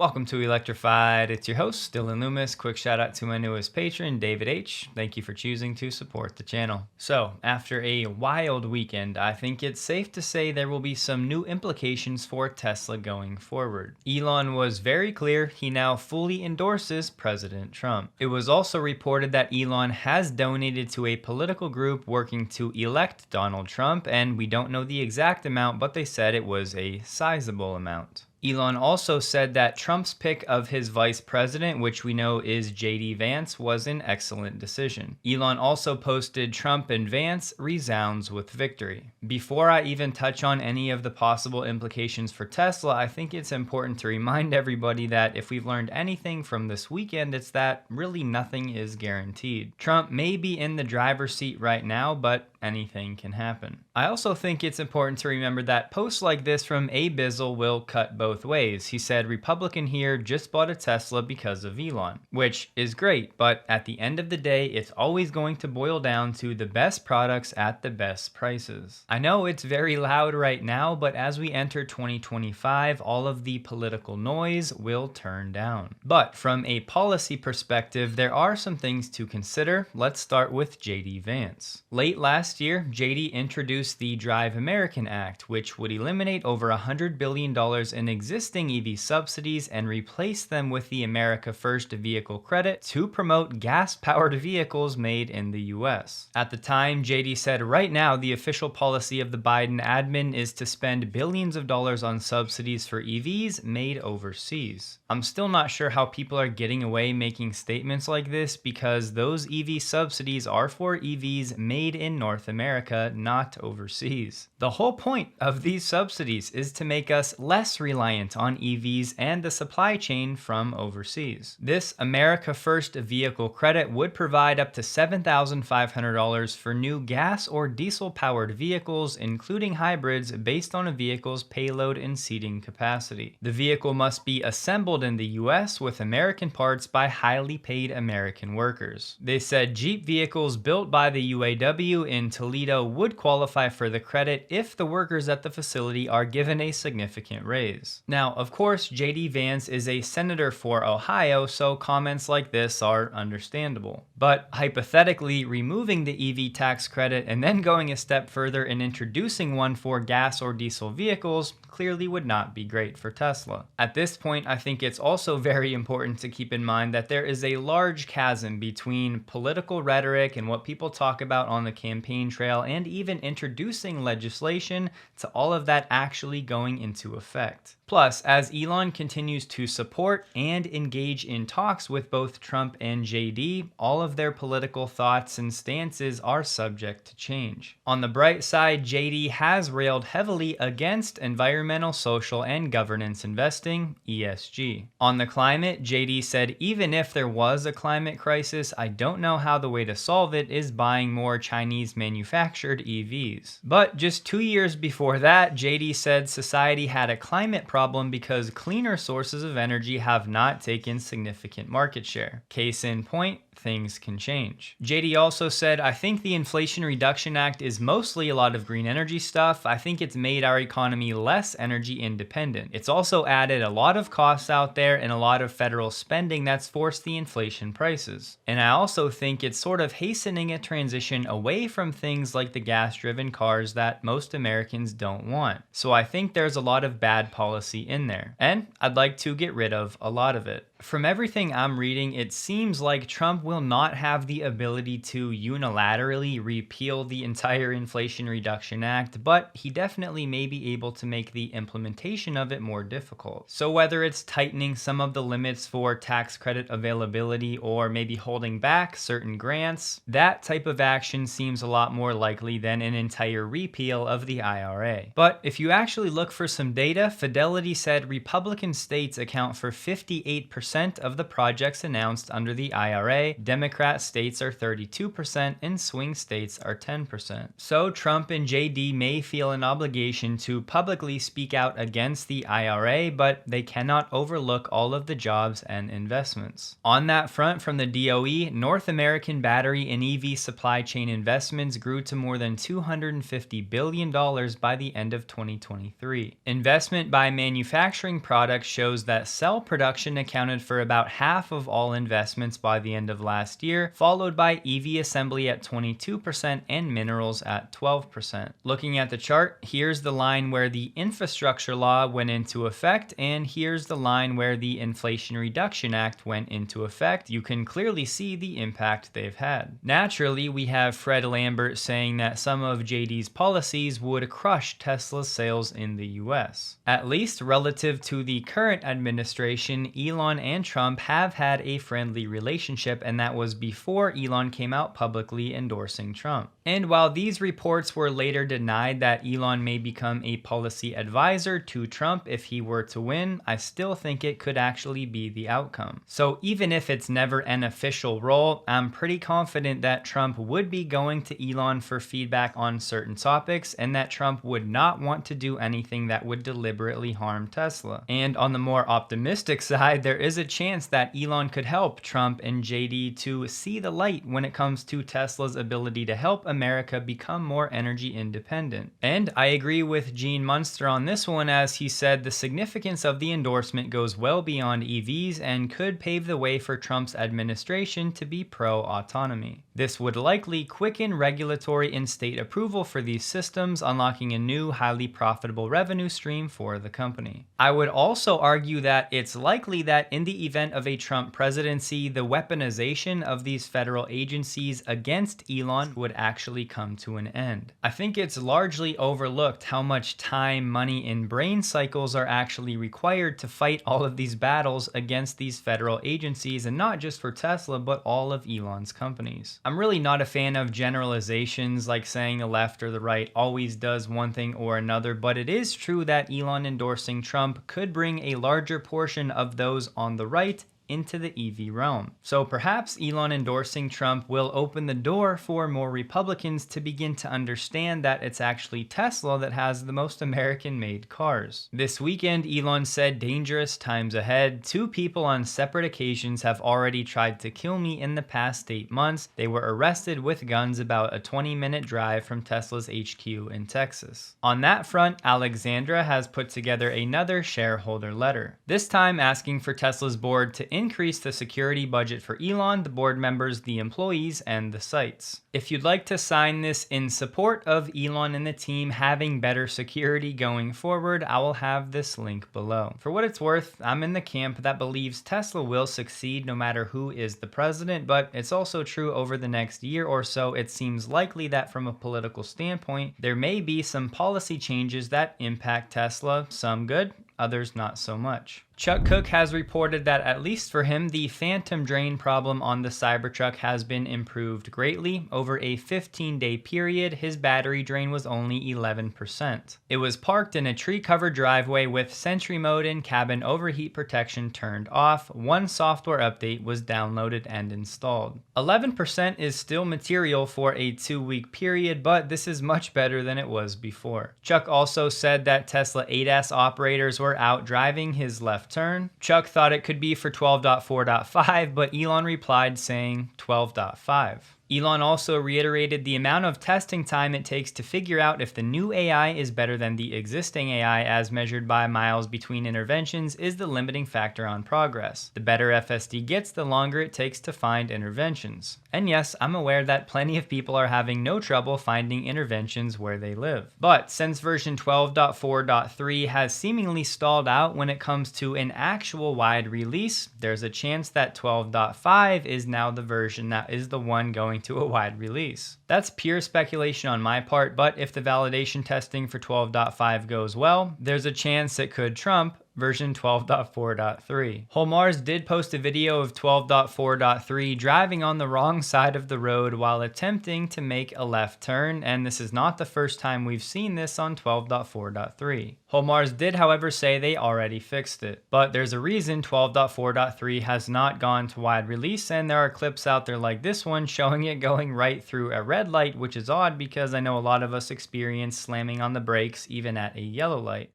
Welcome to Electrified. It's your host, Dylan Loomis. Quick shout out to my newest patron, David H. Thank you for choosing to support the channel. So, after a wild weekend, I think it's safe to say there will be some new implications for Tesla going forward. Elon was very clear he now fully endorses President Trump. It was also reported that Elon has donated to a political group working to elect Donald Trump, and we don't know the exact amount, but they said it was a sizable amount. Elon also said that Trump's pick of his vice president, which we know is JD Vance, was an excellent decision. Elon also posted Trump and Vance resounds with victory. Before I even touch on any of the possible implications for Tesla, I think it's important to remind everybody that if we've learned anything from this weekend, it's that really nothing is guaranteed. Trump may be in the driver's seat right now, but anything can happen. I also think it's important to remember that posts like this from A. Bizzle will cut both ways. He said, Republican here just bought a Tesla because of Elon, which is great, but at the end of the day, it's always going to boil down to the best products at the best prices. I know it's very loud right now, but as we enter 2025, all of the political noise will turn down. But from a policy perspective, there are some things to consider. Let's start with JD Vance. Late last year, JD introduced the Drive American Act, which would eliminate over $100 billion in existing EV subsidies and replace them with the America First vehicle credit to promote gas-powered vehicles made in the US. At the time, JD said right now the official policy of the Biden admin is to spend billions of dollars on subsidies for EVs made overseas. I'm still not sure how people are getting away making statements like this because those EV subsidies are for EVs made in North America, not overseas. The whole point of these subsidies is to make us less reliant on EVs and the supply chain from overseas. This America First vehicle credit would provide up to $7,500 for new gas or diesel-powered vehicles, including hybrids, based on a vehicle's payload and seating capacity. The vehicle must be assembled in the US with American parts by highly paid American workers. They said Jeep vehicles built by the UAW in Toledo would qualify for the credit if the workers at the facility are given a significant raise. Now, of course, JD Vance is a senator for Ohio, so comments like this are understandable. But hypothetically, removing the EV tax credit and then going a step further and introducing one for gas or diesel vehicles clearly would not be great for Tesla. At this point, I think it's also very important to keep in mind that there is a large chasm between political rhetoric and what people talk about on the campaign trail and even introducing legislation to all of that actually going into effect. Plus, as Elon continues to support and engage in talks with both Trump and JD, all of their political thoughts and stances are subject to change. On the bright side, JD has railed heavily against environmental, social, and governance investing, ESG. On the climate, JD said even if there was a climate crisis, I don't know how the way to solve it is buying more Chinese manufactured EVs. But just 2 years before that, JD said society had a climate problem because cleaner sources of energy have not taken significant market share. Case in point, things can change. JD also said, I think the Inflation Reduction Act is mostly a lot of green energy stuff. I think it's made our economy less energy independent. It's also added a lot of costs out there and a lot of federal spending that's forced the inflation prices. And I also think it's sort of hastening a transition away from things like the gas-driven cars that most Americans don't want. So I think there's a lot of bad policy in there, and I'd like to get rid of a lot of it. From everything I'm reading, it seems like Trump will not have the ability to unilaterally repeal the entire Inflation Reduction Act, but he definitely may be able to make the implementation of it more difficult. So whether it's tightening some of the limits for tax credit availability or maybe holding back certain grants, that type of action seems a lot more likely than an entire repeal of the IRA. But if you actually look for some data, Fidelity said Republican states account for 58% of the projects announced under the IRA, IRA, Democrat states are 32% and swing states are 10%. So Trump and JD may feel an obligation to publicly speak out against the IRA, but they cannot overlook all of the jobs and investments. On that front, from the DOE, North American battery and EV supply chain investments grew to more than $250 billion by the end of 2023. Investment by manufacturing products shows that cell production accounted for about half of all investments by the end of last year, followed by EV assembly at 22% and minerals at 12%. Looking at the chart, here's the line where the infrastructure law went into effect, and here's the line where the Inflation Reduction Act went into effect. You can clearly see the impact they've had. Naturally, we have Fred Lambert saying that some of JD's policies would crush Tesla's sales in the US. At least relative to the current administration, Elon and Trump have had a friendly relationship, and that was before Elon came out publicly endorsing Trump. And while these reports were later denied that Elon may become a policy advisor to Trump if he were to win, I still think it could actually be the outcome. So even if it's never an official role, I'm pretty confident that Trump would be going to Elon for feedback on certain topics, and that Trump would not want to do anything that would deliberately harm Tesla. And on the more optimistic side, there is a chance that Elon could help Trump and JD to see the light when it comes to Tesla's ability to help America become more energy independent. And I agree with Gene Munster on this one, as he said the significance of the endorsement goes well beyond EVs and could pave the way for Trump's administration to be pro-autonomy. This would likely quicken regulatory and state approval for these systems, unlocking a new, highly profitable revenue stream for the company. I would also argue that it's likely that in the event of a Trump presidency, the weaponization of these federal agencies against Elon would actually come to an end. I think it's largely overlooked how much time, money, and brain cycles are actually required to fight all of these battles against these federal agencies, and not just for Tesla, but all of Elon's companies. I'm really not a fan of generalizations like saying the left or the right always does one thing or another, but it is true that Elon endorsing Trump could bring a larger portion of those on the right into the EV realm. So perhaps Elon endorsing Trump will open the door for more Republicans to begin to understand that it's actually Tesla that has the most American-made cars. This weekend, Elon said, "Dangerous times ahead. 2 people on separate occasions have already tried to kill me in the past 8 months. They were arrested with guns about a 20-minute drive from Tesla's HQ in Texas." On that front, Alexandra has put together another shareholder letter, this time asking for Tesla's board to increase the security budget for Elon, the board members, the employees, and the sites. If you'd like to sign this in support of Elon and the team having better security going forward, I will have this link below. For what it's worth, I'm in the camp that believes Tesla will succeed no matter who is the president, but it's also true over the next year or so, it seems likely that from a political standpoint, there may be some policy changes that impact Tesla, some good, others not so much. Chuck Cook has reported that, at least for him, the phantom drain problem on the Cybertruck has been improved greatly. Over a 15-day period, his battery drain was only 11%. It was parked in a tree-covered driveway with Sentry mode and cabin overheat protection turned off. One software update was downloaded and installed. 11% is still material for a 2-week period, but this is much better than it was before. Chuck also said that Tesla ADAS operators were out driving his left turn. Chuck thought it could be for 12.4.5, but Elon replied saying 12.5. Elon also reiterated the amount of testing time it takes to figure out if the new AI is better than the existing AI, as measured by miles between interventions, is the limiting factor on progress. The better FSD gets, the longer it takes to find interventions. And yes, I'm aware that plenty of people are having no trouble finding interventions where they live. But since version 12.4.3 has seemingly stalled out when it comes to an actual wide release, there's a chance that 12.5 is now the version that is the one going to a wide release. That's pure speculation on my part, but if the validation testing for 12.5 goes well, there's a chance it could trump version 12.4.3. Holmars did post a video of 12.4.3 driving on the wrong side of the road while attempting to make a left turn, and this is not the first time we've seen this on 12.4.3. Holmars did, however, say they already fixed it. But there's a reason 12.4.3 has not gone to wide release, and there are clips out there like this one showing it going right through a red light, which is odd because I know a lot of us experience slamming on the brakes even at a yellow light.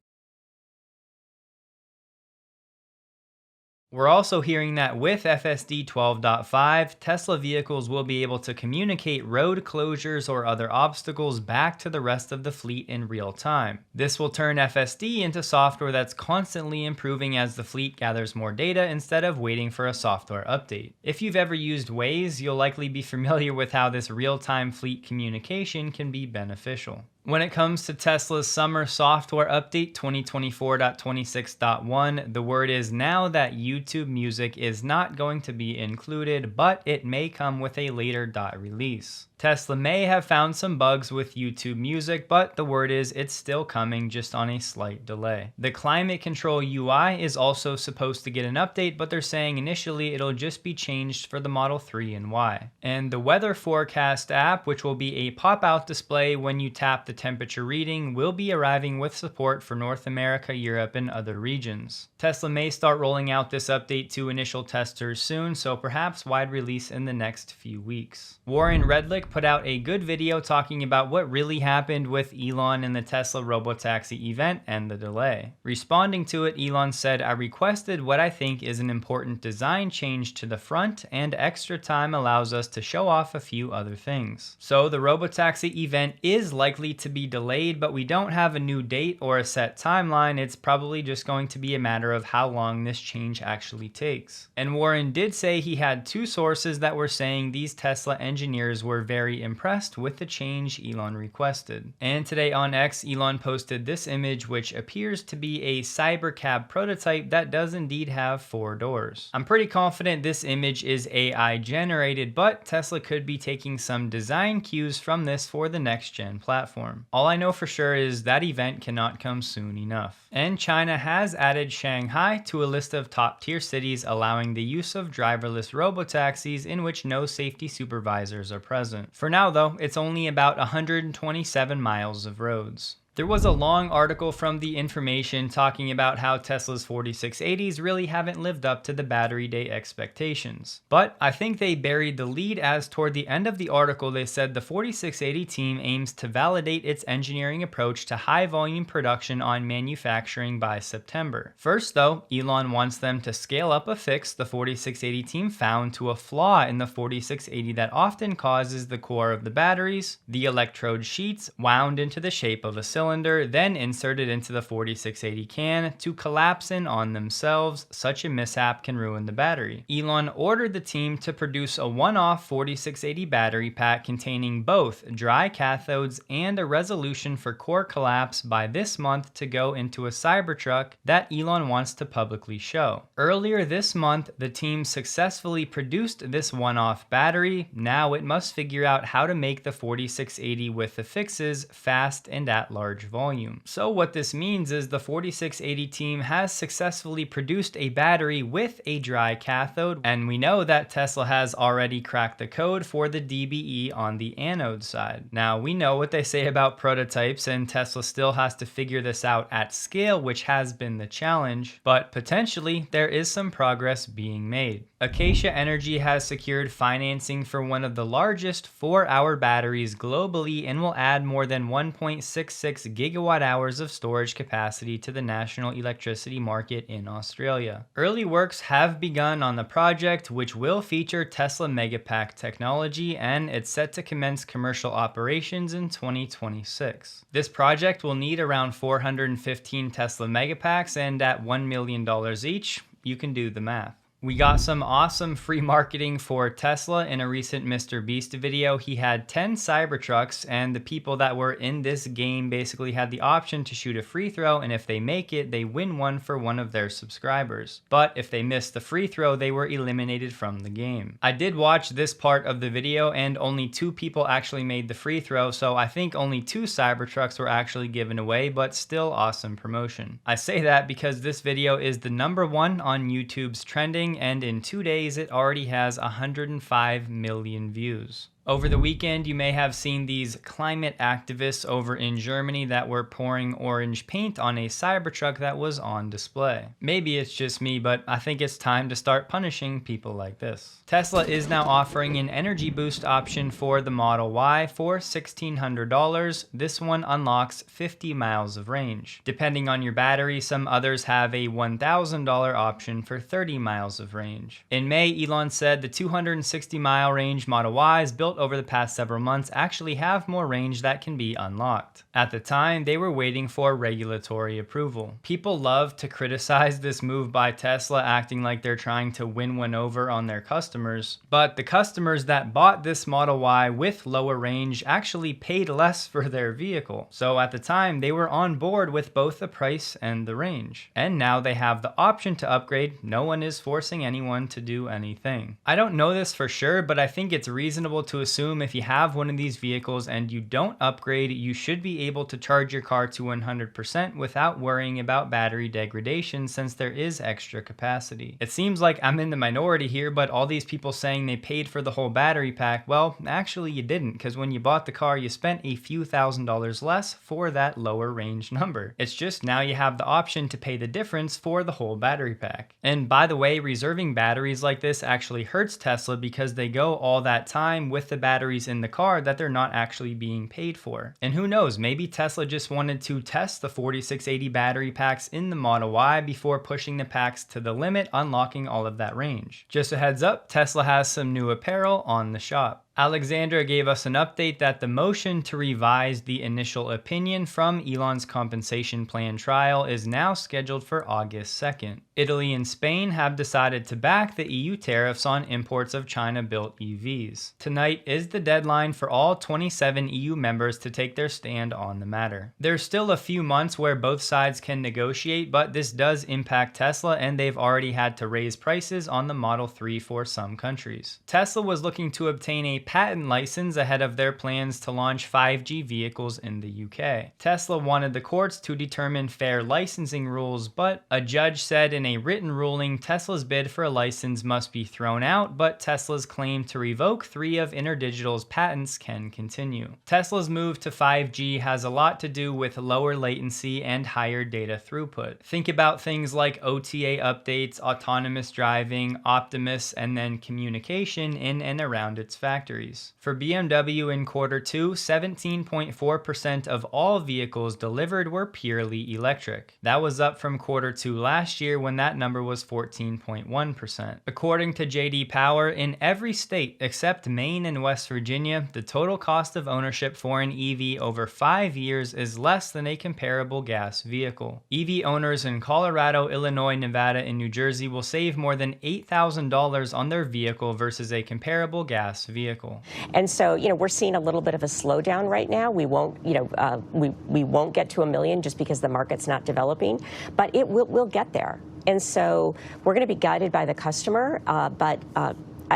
We're also hearing that with FSD 12.5, Tesla vehicles will be able to communicate road closures or other obstacles back to the rest of the fleet in real time. This will turn FSD into software that's constantly improving as the fleet gathers more data instead of waiting for a software update. If you've ever used Waze, you'll likely be familiar with how this real-time fleet communication can be beneficial. When it comes to Tesla's summer software update 2024.26.1, the word is now that YouTube Music is not going to be included, but it may come with a later release. Tesla may have found some bugs with YouTube Music, but the word is it's still coming, just on a slight delay. The climate control UI is also supposed to get an update, but they're saying initially it'll just be changed for the Model 3 and Y. And the weather forecast app, which will be a pop-out display when you tap the temperature reading, will be arriving with support for North America, Europe, and other regions. Tesla may start rolling out this update to initial testers soon, so perhaps wide release in the next few weeks. Warren Redlick put out a good video talking about what really happened with Elon in the Tesla Robotaxi event and the delay. Responding to it, Elon said, "I requested what I think is an important design change to the front, and extra time allows us to show off a few other things." So the Robotaxi event is likely to be delayed, but we don't have a new date or a set timeline. It's probably just going to be a matter of how long this change actually takes. And Warren did say he had two sources that were saying these Tesla engineers were very impressed with the change Elon requested. And today on X, Elon posted this image, which appears to be a Cybercab prototype that does indeed have 4 doors. I'm pretty confident this image is AI generated, but Tesla could be taking some design cues from this for the next gen platform. All I know for sure is that event cannot come soon enough. And China has added Shanghai to a list of top tier cities allowing the use of driverless robotaxis in which no safety supervisors are present. For now though, it's only about 127 miles of roads. There was a long article from The Information talking about how Tesla's 4680s really haven't lived up to the battery day expectations. But I think they buried the lead, as toward the end of the article they said the 4680 team aims to validate its engineering approach to high volume production on manufacturing by September. First though, Elon wants them to scale up a fix the 4680 team found to a flaw in the 4680 that often causes the core of the batteries, the electrode sheets wound into the shape of a cylinder, then inserted into the 4680 can, to collapse in on themselves. Such a mishap can ruin the battery. Elon ordered the team to produce a one-off 4680 battery pack containing both dry cathodes and a resolution for core collapse by this month to go into a Cybertruck that Elon wants to publicly show. Earlier this month, the team successfully produced this one-off battery. Now it must figure out how to make the 4680 with the fixes fast and at large volume. So what this means is the 4680 team has successfully produced a battery with a dry cathode, and we know that Tesla has already cracked the code for the DBE on the anode side. Now we know what they say about prototypes, and Tesla still has to figure this out at scale, which has been the challenge, but potentially there is some progress being made. Acacia Energy has secured financing for one of the largest 4-hour batteries globally and will add more than 1.66 gigawatt hours of storage capacity to the national electricity market in Australia. Early works have begun on the project, which will feature Tesla Megapack technology, and it's set to commence commercial operations in 2026. This project will need around 415 Tesla Megapacks, and at $1 million each, you can do the math. We got some awesome free marketing for Tesla in a recent Mr. Beast video. He had 10 Cybertrucks, and the people that were in this game basically had the option to shoot a free throw, and if they make it, they win one for one of their subscribers. But if they missed the free throw, they were eliminated from the game. I did watch this part of the video, and only 2 people actually made the free throw, so I think only 2 Cybertrucks were actually given away, but still awesome promotion. I say that because this video is the #1 on YouTube's trending, and in 2 days it already has 105 million views. Over the weekend, you may have seen these climate activists over in Germany that were pouring orange paint on a Cybertruck that was on display. Maybe it's just me, but I think it's time to start punishing people like this. Tesla is now offering an energy boost option for the Model Y for $1,600. This one unlocks 50 miles of range. Depending on your battery, some others have a $1,000 option for 30 miles of range. In May, Elon said the 260-mile range Model Ys built over the past several months actually have more range that can be unlocked. At the time, they were waiting for regulatory approval. People love to criticize this move by Tesla, acting like they're trying to win one over on their customers. But the customers that bought this Model Y with lower range actually paid less for their vehicle. So at the time, they were on board with both the price and the range. And now they have the option to upgrade. No one is forcing anyone to do anything. I don't know this for sure, but I think it's reasonable to assume if you have one of these vehicles and you don't upgrade, you should be able to charge your car to 100% without worrying about battery degradation, since there is extra capacity. It seems like I'm in the minority here, but all these people saying they paid for the whole battery pack, well, actually you didn't, because when you bought the car, you spent a few $1,000s less for that lower range number. It's just now you have the option to pay the difference for the whole battery pack. And by the way, reserving batteries like this actually hurts Tesla because they go all that time with the batteries in the car that they're not actually being paid for. And who knows, maybe Tesla just wanted to test the 4680 battery packs in the Model Y before pushing the packs to the limit, unlocking all of that range. Just a heads up, Tesla has some new apparel on the shop. Alexandra gave us an update that the motion to revise the initial opinion from Elon's compensation plan trial is now scheduled for August 2nd. Italy and Spain have decided to back the EU tariffs on imports of China-built EVs. Tonight is the deadline for all 27 EU members to take their stand on the matter. There's still a few months where both sides can negotiate, but this does impact Tesla, and they've already had to raise prices on the Model 3 for some countries. Tesla was looking to obtain a patent license ahead of their plans to launch 5G vehicles in the UK. Tesla wanted the courts to determine fair licensing rules, but a judge said in a written ruling Tesla's bid for a license must be thrown out, but Tesla's claim to revoke 3 of InterDigital's patents can continue. Tesla's move to 5G has a lot to do with lower latency and higher data throughput. Think about things like OTA updates, autonomous driving, Optimus, and then communication in and around its factories. For BMW in Q2, 17.4% of all vehicles delivered were purely electric. That was up from Q2 last year when that number was 14.1%. According to JD Power, in every state except Maine and West Virginia, the total cost of ownership for an EV over 5 years is less than a comparable gas vehicle. EV owners in Colorado, Illinois, Nevada, and New Jersey will save more than $8,000 on their vehicle versus a comparable gas vehicle. And so, we're seeing a little bit of a slowdown right now. We won't, we won't get to 1 million just because the market's not developing, but we'll get there. And so we're going to be guided by the customer. But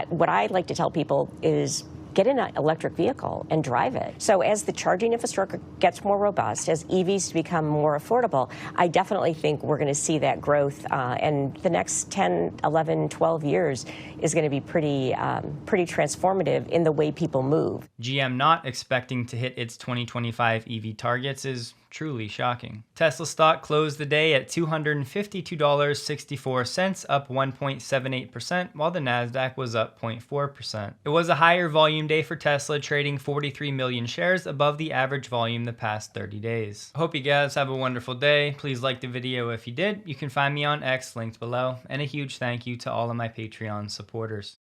what I like to tell people is get in an electric vehicle and drive it. So as the charging infrastructure gets more robust, as EVs become more affordable, I definitely think we're going to see that growth. And the next 10, 11, 12 years is going to be pretty transformative in the way people move. GM not expecting to hit its 2025 EV targets is truly shocking. Tesla stock closed the day at $252.64, up 1.78%, while the Nasdaq was up 0.4%. It was a higher volume day for Tesla, trading 43 million shares above the average volume the past 30 days. I hope you guys have a wonderful day. Please like the video if you did. You can find me on X, linked below, and a huge thank you to all of my Patreon supporters.